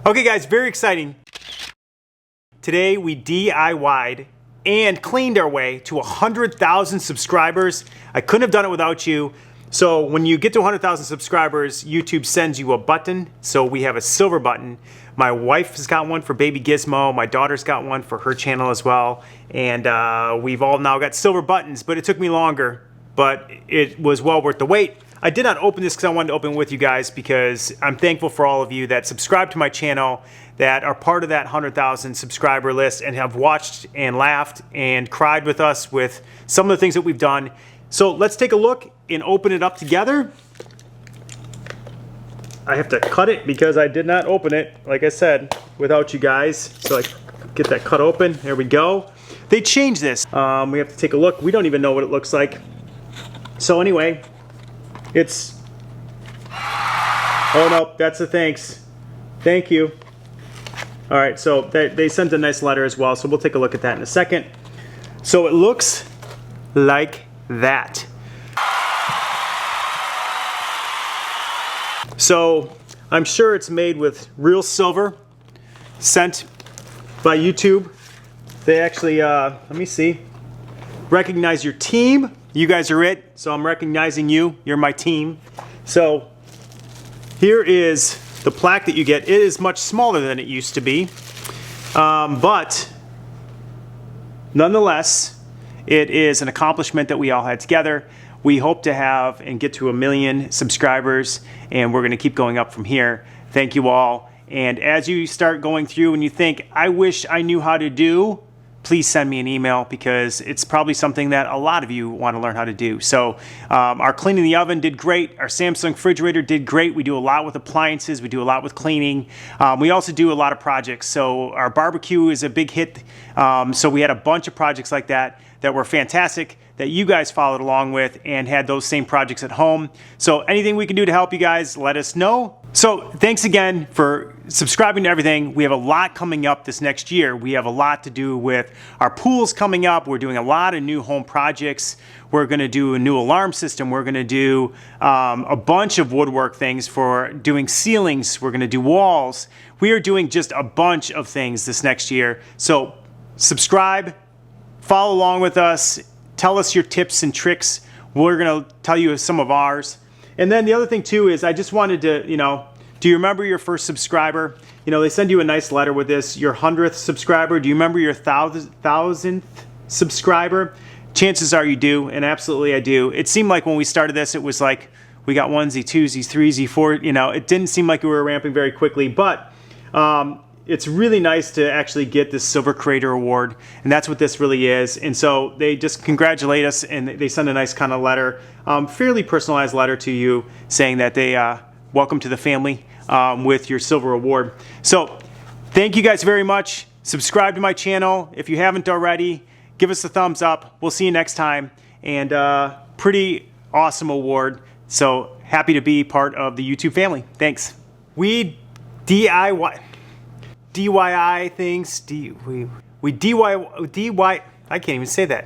Okay guys, very exciting. Today we DIY'd and cleaned our way to 100,000 subscribers. I couldn't have done it without you. So when you get to 100,000 subscribers, YouTube sends you a button. So we have a silver button. My wife has got one for Baby Gizmo. My daughter's got one for her channel as well. And we've all now got silver buttons, but it took me longer, but it was well worth the wait. I did not open this because I wanted to open with you guys because I'm thankful for all of you that subscribe to my channel, that are part of that 100,000 subscriber list and have watched and laughed and cried with us with some of the things that we've done. So let's take a look and open it up together. I have to cut it because I did not open it, like I said, without you guys. So I get that cut open. There we go. They changed this. We have to take a look. We don't even know what it looks like. So anyway, it's... Oh no, that's a thanks. Thank you. All right, so they sent a nice letter as well, so we'll take a look at that in a second. So it looks like that. So I'm sure it's made with real silver, sent by YouTube. They actually, let me see, recognize your team. You guys are it, so I'm recognizing you. You're my team. So here is the plaque that you get. It is much smaller than it used to be, but nonetheless, it is an accomplishment that we all had together. We hope to have and get to 1 million subscribers, and we're going to keep going up from here. Thank you all. And as you start going through and you think, I wish I knew how to do, please send me an email because it's probably something that a lot of you want to learn how to do. So our cleaning the oven did great. Our Samsung refrigerator did great. We do a lot with appliances. We do a lot with cleaning. We also do a lot of projects. So our barbecue is a big hit. So we had a bunch of projects like that that were fantastic, that you guys followed along with and had those same projects at home. So anything we can do to help you guys, let us know. So thanks again for subscribing to everything. We have a lot coming up this next year. We have a lot to do with our pools coming up. We're doing a lot of new home projects. We're gonna do a new alarm system. We're gonna do a bunch of woodwork things for doing ceilings. We're gonna do walls. We are doing just a bunch of things this next year. So subscribe, follow along with us, tell us your tips and tricks. We're gonna tell you some of ours. And then the other thing too is I just wanted to, do you remember your first subscriber? They send you a nice letter with this, your 100th subscriber. Do you remember your 1,000th subscriber? Chances are you do, and absolutely I do. It seemed like when we started this, it was like we got onesie, twosies, threesies, four, it didn't seem like we were ramping very quickly, but it's really nice to actually get this Silver Creator Award, and that's what this really is. And so they just congratulate us, and they send a nice kind of letter, fairly personalized letter to you, saying that they welcome to the family with your Silver Award. So thank you guys very much. Subscribe to my channel if you haven't already. Give us a thumbs up. We'll see you next time. And pretty awesome award. So happy to be part of the YouTube family. Thanks. We DIY things. I can't even say that.